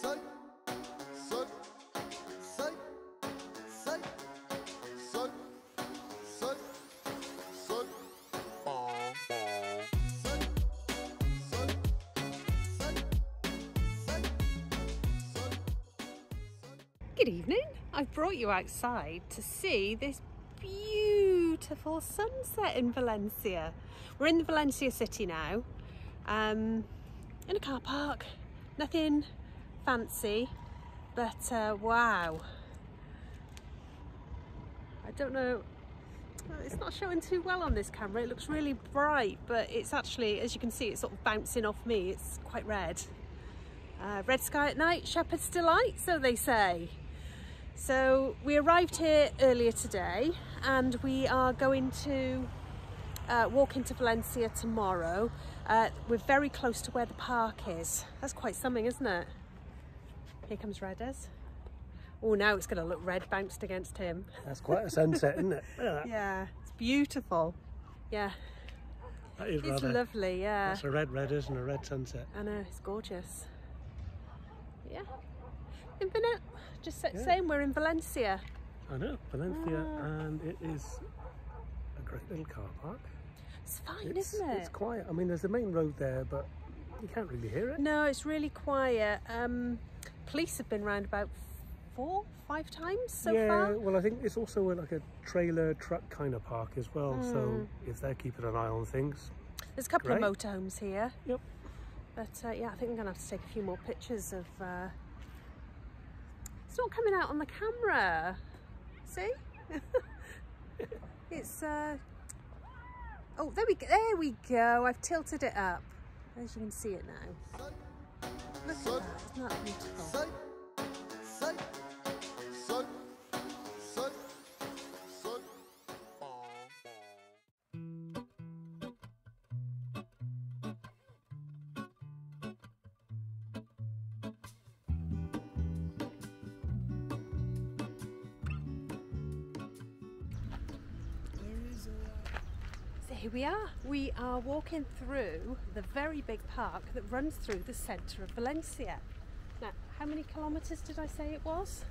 Good evening. I've brought you outside to see this beautiful sunset in Valencia. We're in the Valencia city now, in a car park. Nothing fancy, but wow. I don't know, it's not showing too well on this camera. It looks really bright, but it's actually, as you can see, it's sort of bouncing off me. It's quite red. Red sky at night, shepherd's delight, so they say. So we arrived here earlier today and we are going to walk into Valencia tomorrow. We're very close to where the park is. That's quite something, isn't it? Here comes Redders. Oh, now it's going to look red bounced against him. That's quite a sunset, isn't it? Yeah, it's beautiful. Yeah, that is it's rather lovely. Yeah, that's a red Redders and a red sunset. I know, it's gorgeous. Yeah. Infinite, just saying we're in Valencia. I know, Valencia, and it is a great little car park. It's fine, isn't it? It's quiet. I mean, there's the main road there, but you can't really hear it. No, it's really quiet. Police have been round about 4-5 times so far. Yeah, well, I think it's also like a trailer truck kind of park as well. So if they're keeping an eye on things, there's a couple of motorhomes here. Yep. But yeah, I think I'm gonna have to take a few more pictures of. It's not coming out on the camera. See? It's oh, there we go. I've tilted it up. As you can see it now. Look at that, isn't that beautiful? Here we are. We are walking through the very big park that runs through the centre of Valencia. Now, how many kilometres did I say it was?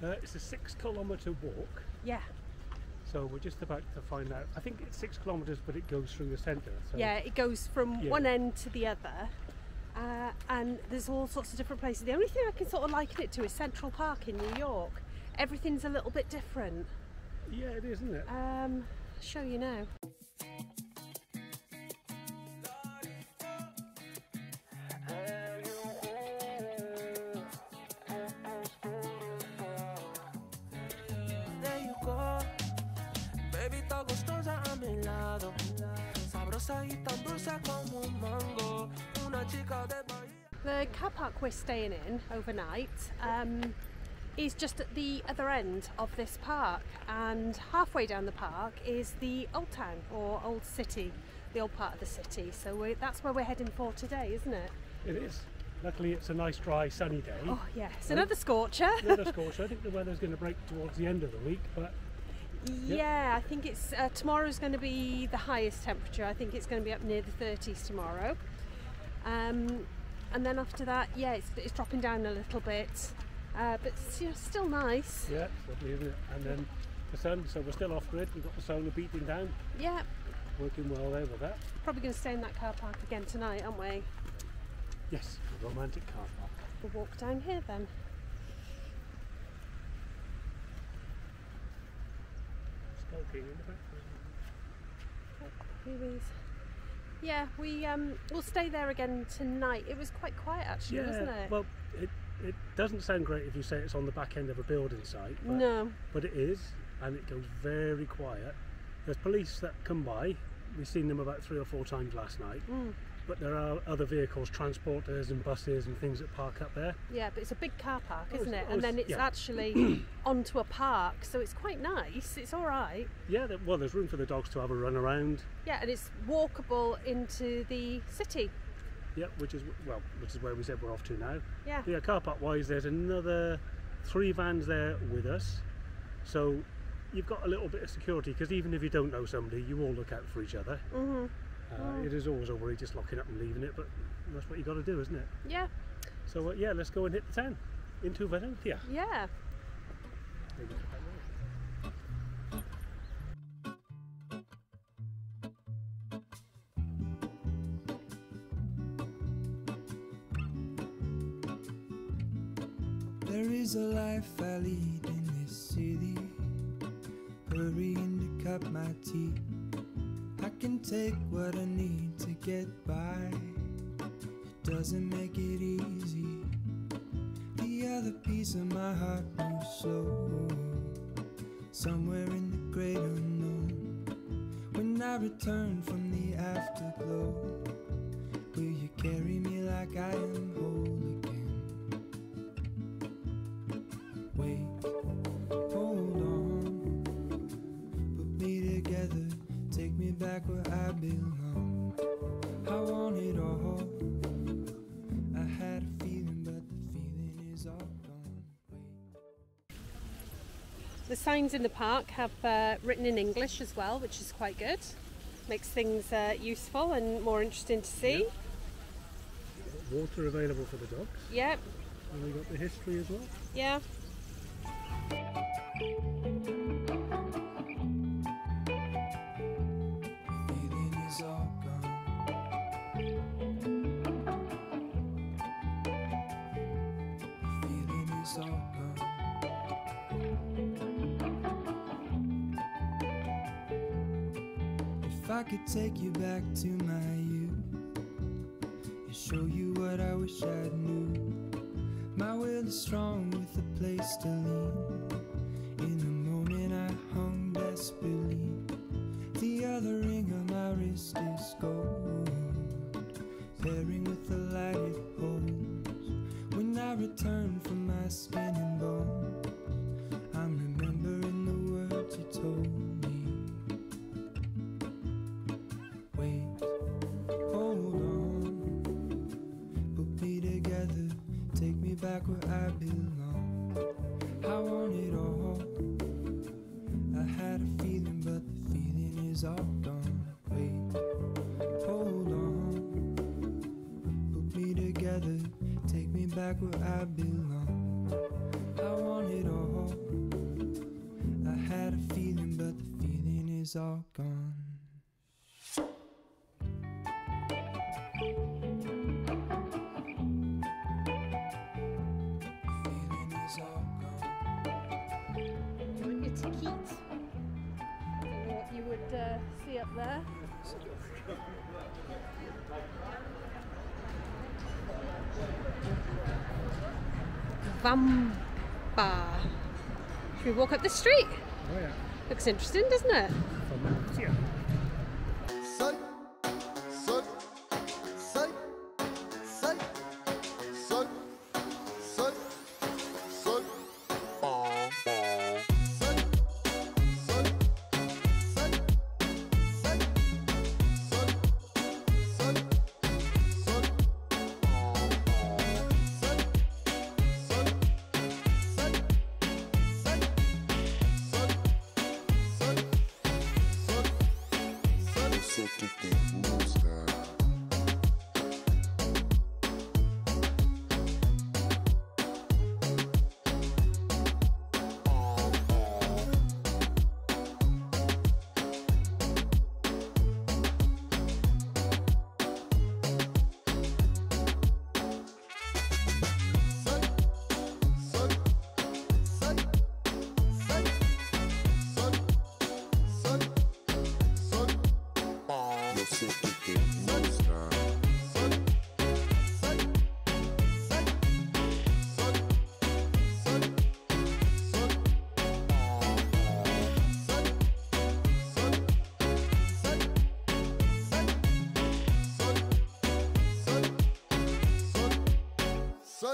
It's a 6-kilometre walk. Yeah. So we're just about to find out. I think it's 6 kilometres, but it goes through the centre. So yeah, it goes from one end to the other. And there's all sorts of different places. The only thing I can sort of liken it to is Central Park in New York. Everything's a little bit different. Yeah, it is, isn't it? I'll show you now. The car park we're staying in overnight is just at the other end of this park, and halfway down the park is the old town or old city, the old part of the city. So that's where we're heading for today, isn't it? It is. Luckily it's a nice dry sunny day. Oh yeah, it's another scorcher. Another scorcher. I think the weather's going to break towards the end of the week, but yeah, I think it's tomorrow's going to be the highest temperature. I think it's going to be up near the 30s tomorrow, and then after that, yeah, it's dropping down a little bit, but it's, you know, still nice. Yeah, it's lovely, isn't it? And then the sun, so we're still off grid. We've got the solar beating down. Yeah, working well there with that. Probably going to stay in that car park again tonight, aren't we? Yes, a romantic car park. We'll walk down here then. Skulking in the background. Oh, here he is. Yeah, we'll stay there again tonight. It was quite quiet actually, wasn't it? Well, it doesn't sound great if you say it's on the back end of a building site. But, no. But it is, and it goes very quiet. There's police that come by. We've seen them about 3 or 4 times last night. But there are other vehicles, transporters and buses and things that park up there. Yeah, but it's a big car park, isn't it? And then it's actually onto a park, so it's quite nice. It's all right. Yeah, well, there's room for the dogs to have a run around. Yeah, and it's walkable into the city. Yeah, which is where we said we're off to now. Yeah. Yeah, car park wise, there's another 3 vans there with us. So you've got a little bit of security, because even if you don't know somebody, you all look out for each other. Mm-hmm. It is always a worry just locking up and leaving it, but that's what you got to do, isn't it? Yeah. So yeah, let's go and hit the town into Valencia. Yeah. Maybe cut that road. There is a life I lead in this city, hurrying to cup my tea. I can take what I need to get by, it doesn't make it easy. The other piece of my heart moves slow, somewhere in the great unknown. When I return from the afterglow, will you carry me like I am whole again? Wait, hold on, put me together, take me back where I belong. I want it all, I had a feeling, but the feeling is all gone. Wait. The signs in the park have written in English as well, which is quite good. Makes things useful and more interesting to see. Yep. Water available for the dogs. Yep. And we got the history as well. Yeah. Feeling is all gone. Feeling is all gone. If I could take you back to my youth and show you what I wish I knew. My will is strong with a place to lean. In the moment I hung desperately. The other ring on my wrist is gold, pairing with the light it holds. When I return from my skin and bones, I'm remembering the words you told me. Wait, hold on, put me together, take me back where I belong. I want it all, I had a feeling, but the feeling is all gone. Wait, hold on, put me together, take me back where I belong. I want it all, I had a feeling, but the feeling is all gone. Feeling is all gone. You want your ticket? I don't know what you would see up there. Vamba. Should we walk up the street? Oh yeah. Looks interesting, doesn't it? Valencia. Sun, sun, sun, sun, sun, sun, sun, sun, sun, sun, sun, sun, sun, sun, sun, sun,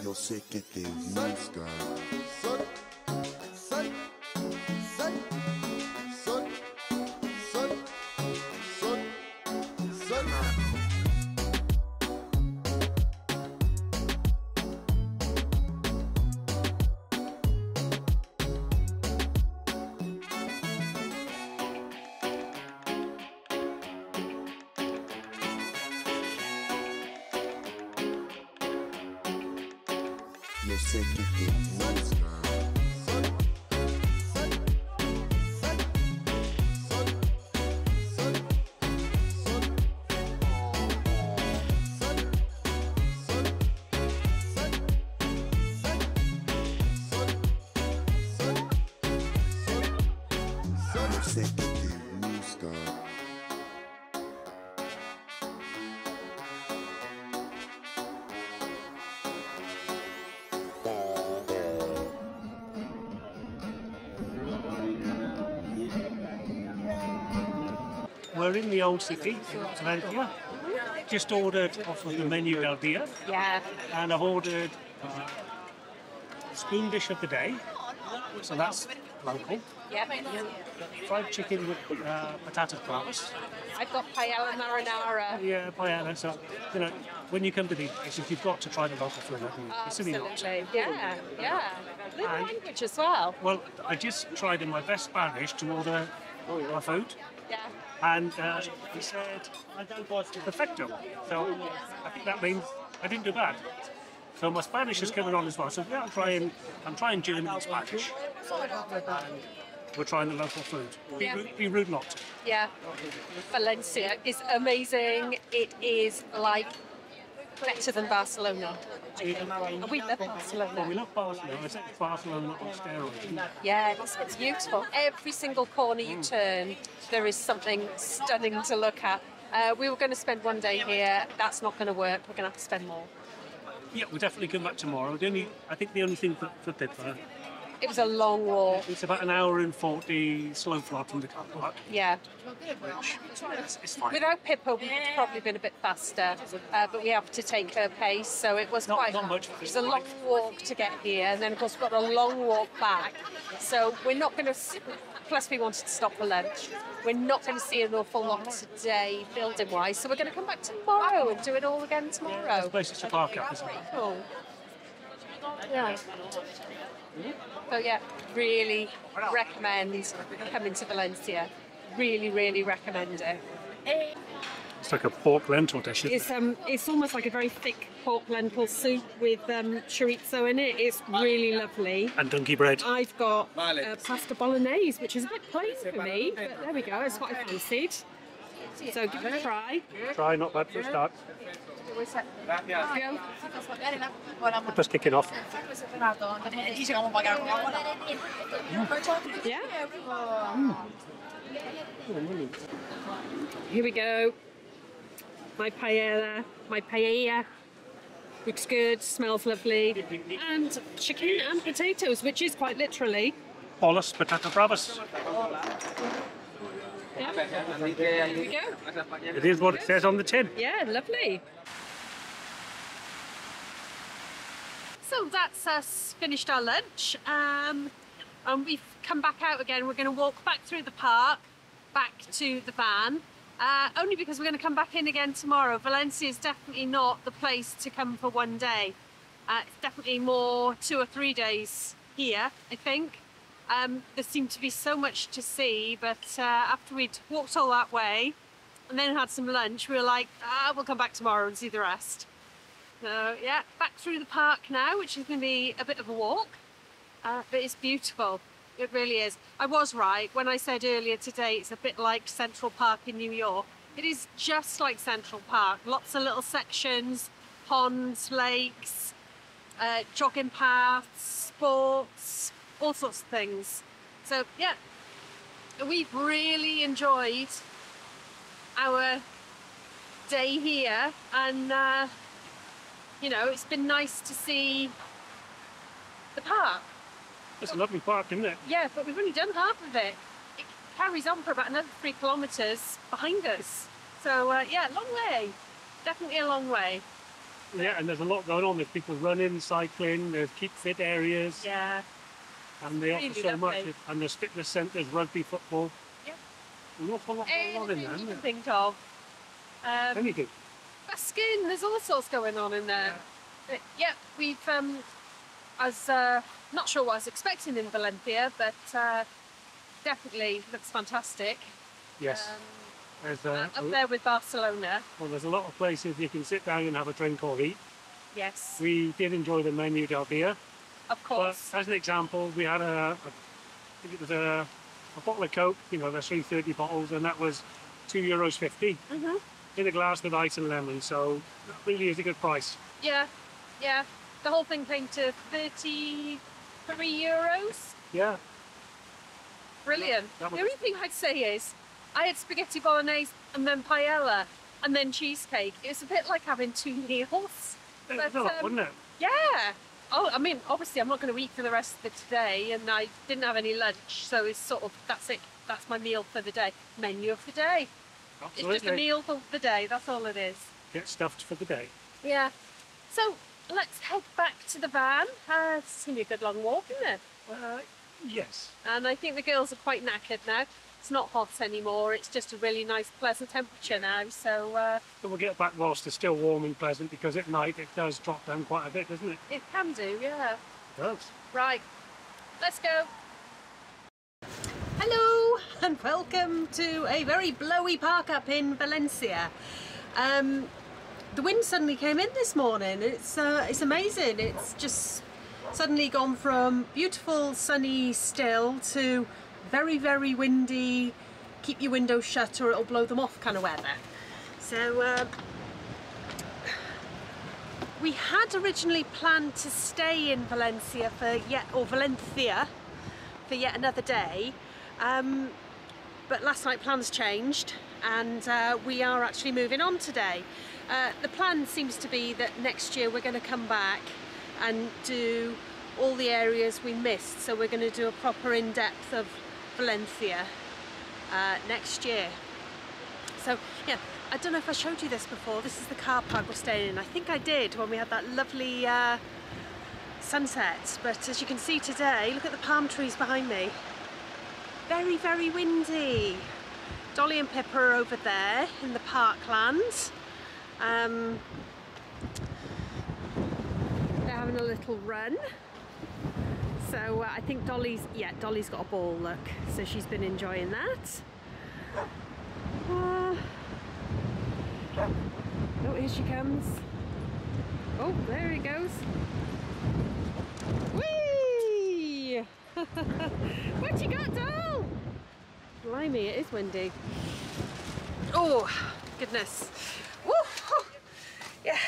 Yo sé que te gusta. Sun, sun, sun, sun, sun, sun, sun. no sé qué te busca. No sé qué te busca. We're in the old city, Valencia. Just ordered off of the menu del dia, Yeah. and I've ordered spoon dish of the day, so that's local. Yeah. Fried chicken with potato fries. I've got paella marinara. Yeah, paella. So, you know, when you come to these places, you've got to try the local food. It's silly not to. Absolutely. Yeah. Yeah. Learn And- language as well. Well, I just tried in my best Spanish to order my food, Yeah. and he said, perfecto. So I think that means I didn't do bad. So my Spanish is coming on as well. So yeah, I'm trying German and Spanish. And we're trying the local food. Be rude not to. Yeah. Valencia is amazing. It is like better than Barcelona. And we love Barcelona. Well, we love Barcelona. I said Barcelona on steroids. Yeah, it's beautiful. Every single corner you turn, there is something stunning to look at. We were going to spend one day here. That's not going to work. We're going to have to spend more. Yeah, we'll definitely come back tomorrow. I think the only thing for Pippa, It was a long walk. it's about an hour and 40 slow flight from the car park, Yeah. which it's fine. Without Pippa, we would have probably been a bit faster, but we have to take her pace, so it was Not much. It was a long walk to get here, and then of course we've got a long walk back. So we're not going to. Plus, we wanted to stop for lunch. We're not going to see an awful lot today, building-wise. So we're going to come back tomorrow and do it all again There's tomorrow. places to park up, isn't there? Cool. Yeah. So yeah, really recommend coming to Valencia. Really, really recommend it. It's like a pork lentil dish. Isn't it? It's almost like a very thick pork lentil soup with chorizo in it. It's really lovely. And donkey bread. I've got pasta bolognese, which is a bit plain for me, but there we go. It's what I fancied. So give it a try. Try, not bad for a start. Go. Pippa's kicking off. Yeah. Here we go. My paella. Looks good, smells lovely. And chicken and potatoes, which is quite literally. Pollos, potato bravas. Yeah. Here we go. It is what it says on the tin. Yeah, lovely. So that's us finished our lunch. And we've come back out again. We're going to walk back through the park, back to the van. Only because we're going to come back in again tomorrow. Valencia is definitely not the place to come for one day. It's definitely more 2 or 3 days here, I think. There seemed to be so much to see, but after we'd walked all that way and then had some lunch, we were like, we'll come back tomorrow and see the rest. So yeah, back through the park now, which is going to be a bit of a walk, but it's beautiful. It really is. I was right when I said earlier today it's a bit like Central Park in New York. It is just like Central Park. Lots of little sections, ponds, lakes, jogging paths, sports, all sorts of things. So yeah, we've really enjoyed our day here, and you know, it's been nice to see the park. It's a lovely park, isn't it? Yeah, but we've only done half of it. It carries on for about another 3 kilometres behind us. So yeah, long way. Definitely a long way. Yeah, and there's a lot going on. There's people running, cycling, there's keep fit areas. Yeah. And they offer Really so much. lovely. And there's fitness centres, rugby, football. Yeah. An awful lot going on in there, Anything isn't you can there? think of. Anything. Basking, there's all sorts going on in there. But, yeah, we've, not sure what I was expecting in Valencia, but definitely looks fantastic. Yes. There's Up there with Barcelona. well, there's a lot of places you can sit down and have a drink or eat. Yes, We did enjoy the menu del dia. of But course. as an example, we had I think it was a bottle of Coke, you know, the 330 bottles, and that was €2.50 in a glass with ice and lemon. So that really is a good price. Yeah, yeah. The whole thing came to €33. Yeah. Brilliant. That The was- only thing I'd say is, I had spaghetti bolognese and then paella and then cheesecake. It was a bit like having 2 meals. It was a lot, wasn't it? Yeah. Oh, I mean, obviously I'm not going to eat for the rest of the day, and I didn't have any lunch, so it's sort of, that's it. That's my meal for the day. Menu of the day. Absolutely. It's just a meal for the day, that's all it is. Get stuffed for the day. Yeah. So, let's head back to the van. It's going to be a good long walk, isn't it? Yes. And I think the girls are quite knackered now. It's not hot anymore, it's just a really nice pleasant temperature now, so But we'll get back whilst it's still warm and pleasant, because at night it does drop down quite a bit, doesn't it? it can do, yeah. It does. Right, let's go. Hello and welcome to a very blowy park up in Valencia. The wind suddenly came in this morning. It's amazing. It's just suddenly gone from beautiful sunny still to very, very windy, keep your windows shut or it'll blow them off kind of weather. So we had originally planned to stay in Valencia for yet another day, but last night plans changed and we are actually moving on today. The plan seems to be that next year we're going to come back and do all the areas we missed, so we're going to do a proper in-depth of Valencia next year. So yeah, I don't know if I showed you this before. This is the car park we're staying in. I think I did when we had that lovely sunset, but as you can see today, look at the palm trees behind me. Very, very windy. Dolly and Pippa are over there in the parkland. They're having a little run. So I think Dolly's got a ball, look. So she's been enjoying that. Oh, here she comes. Oh, there he goes. Whee! What you got, doll? Blimey, it is windy. Oh, goodness. Woo! Yeah.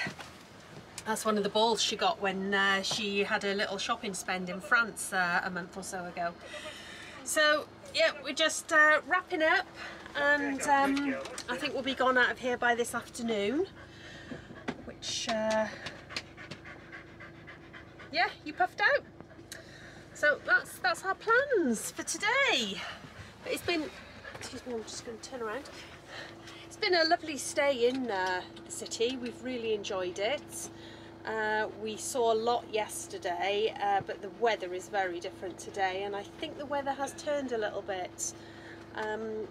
That's one of the balls she got when she had a little shopping spend in France a month or so ago. So yeah, we're just wrapping up, and I think we'll be gone out of here by this afternoon. Which yeah, you puffed out. So that's our plans for today. But it's been, excuse me, I'm just going to turn around. It's been a lovely stay in the city. We've really enjoyed it. We saw a lot yesterday, but the weather is very different today, and I think the weather has turned a little bit. I'm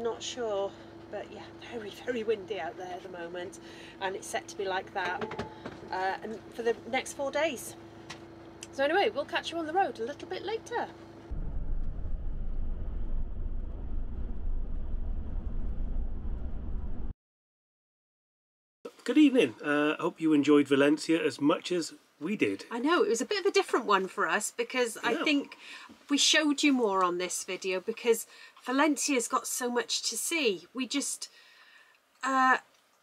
not sure, but yeah, very, very windy out there at the moment, and it's set to be like that and for the next 4 days. So anyway, we'll catch you on the road a little bit later. Good evening. Hope you enjoyed Valencia as much as we did. I know, it was a bit of a different one for us because I think we showed you more on this video because Valencia's got so much to see. We just,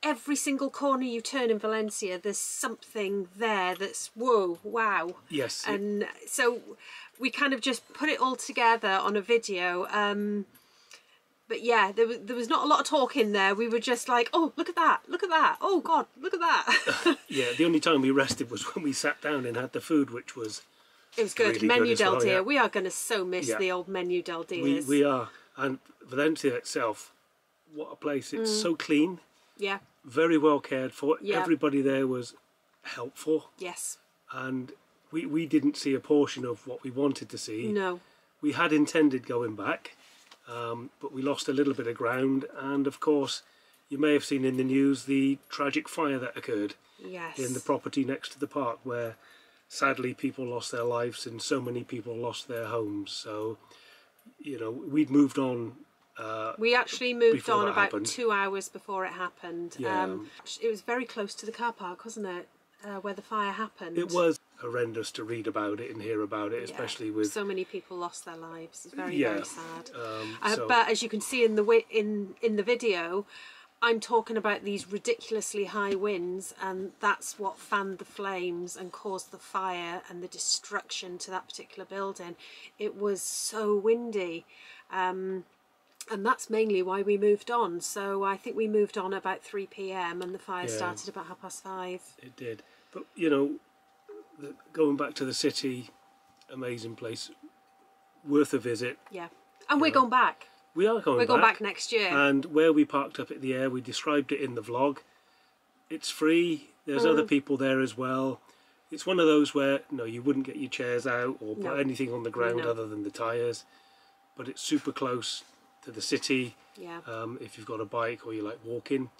every single corner you turn in Valencia, there's something there that's whoa, wow. Yes. And so we kind of just put it all together on a video. But yeah, there was not a lot of talk in there. We were just like, oh, look at that, oh God, look at that. Yeah, the only time we rested was when we sat down and had the food, which was it was good. Really Menu good as del well, Dia. yeah. We are going to so miss the old Menu del Dias. we are. And Valencia itself, what a place. It's so clean, Yeah, very well cared for. Yeah. Everybody there was helpful, yes, and we didn't see a portion of what we wanted to see. no. We had intended going back, but we lost a little bit of ground, and of course you may have seen in the news the tragic fire that occurred Yes. in the property next to the park, where sadly people lost their lives and so many people lost their homes. So, you know, we'd moved on. We actually moved before on that about happened. 2 hours before it happened. Yeah. It was very close to the car park, wasn't it? where the fire happened. It was horrendous to read about it and hear about it, especially with so many people lost their lives. It's very Yeah, very sad. so- But as you can see in the in the video, I'm talking about these ridiculously high winds, and that's what fanned the flames and caused the fire and the destruction to that particular building. It was so windy. And that's mainly why we moved on. So I think we moved on about 3 p.m. and the fire started about 5:30. It did. But, you know, going back to the city, amazing place, worth a visit. Yeah. And we're going back. We are going We're going back next year. And where we parked up at the air, we described it in the vlog. It's free. There's other people there as well. It's one of those where, no, you wouldn't get your chairs out or put anything on the ground other than the tyres. But it's super close to the city. Yeah. If you've got a bike or you like walking.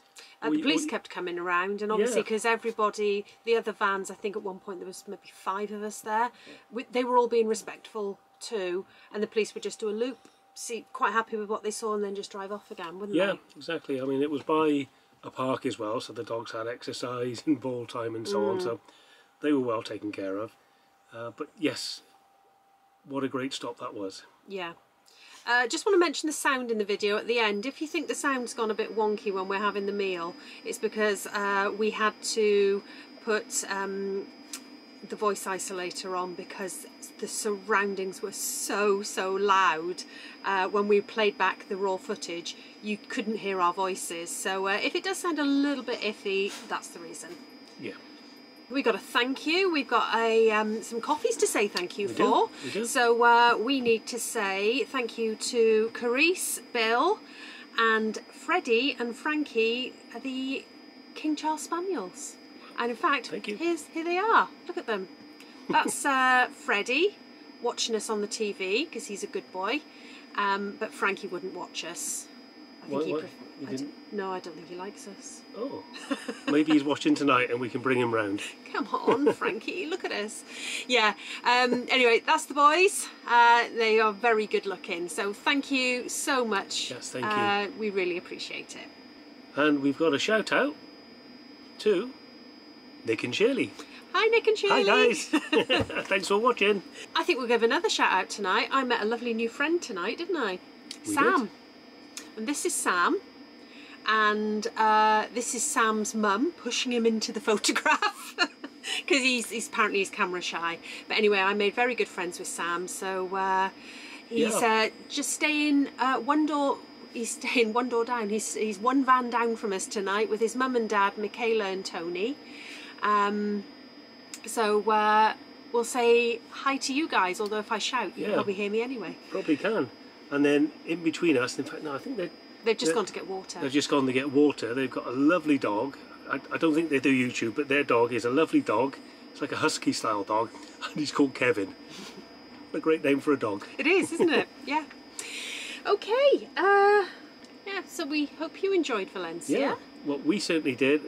The police kept coming around, and obviously because everybody, the other vans, I think at one point there was maybe 5 of us there, they were all being respectful too, and the police would just do a loop, see, quite happy with what they saw, and then just drive off again, wouldn't they? Yeah, exactly. I mean, it was by a park as well, so the dogs had exercise and ball time and so on, so they were well taken care of. But yes, what a great stop that was. Yeah. Just want to mention the sound in the video at the end. If you think the sound's gone a bit wonky when we're having the meal, it's because we had to put the voice isolator on because the surroundings were so loud. When we played back the raw footage, you couldn't hear our voices. So if it does sound a little bit iffy, that's the reason. Yeah. We got a thank you. We've got some coffees to say thank you for. We do. So we need to say thank you to Carice, Bill, and Freddie and Frankie, the King Charles Spaniels. And in fact, Thank you. here they are. Look at them. That's Freddie watching us on the TV because he's a good boy. But Frankie wouldn't watch us. I think What? You didn't? No, I don't think he likes us. Oh, maybe he's watching tonight and we can bring him round. Come on, Frankie, look at us. Yeah, anyway, that's the boys. They are very good looking. So thank you so much. Yes, thank you. We really appreciate it. And we've got a shout out to Nick and Shirley. Hi, Nick and Shirley. Hi guys. Thanks for watching. I think we'll give another shout out tonight. I met a lovely new friend tonight, didn't I? We Sam. did. And this is Sam. And this is Sam's mum pushing him into the photograph because he's apparently he's camera shy. But anyway, I made very good friends with Sam, so he's just staying one door. He's staying one door down. He's one van down from us tonight with his mum and dad, Michaela and Tony. So we'll say hi to you guys. Although if I shout, you'll probably hear me anyway. Probably can. And then in between us, in fact, no, I think they've just gone to get water. They've just gone to get water. They've got a lovely dog. I don't think they do YouTube, but their dog is a lovely dog. It's like a husky style dog, and he's called Kevin. A great name for a dog. It is, isn't it? Yeah. Okay. Yeah. So we hope you enjoyed Valencia. Yeah. Well, we certainly did.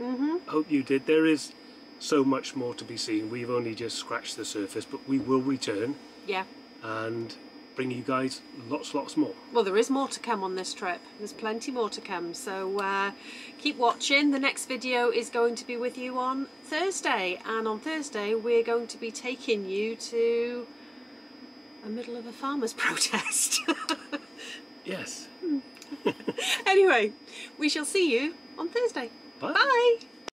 Hope you did. There is so much more to be seen. We've only just scratched the surface, but we will return. Yeah. And bring you guys lots more. Well, there is more to come on this trip. There's plenty more to come, so keep watching. The next video is going to be with you on Thursday, and on Thursday we're going to be taking you to the middle of a farmers' protest. Yes. Anyway, we shall see you on Thursday. Bye. Bye.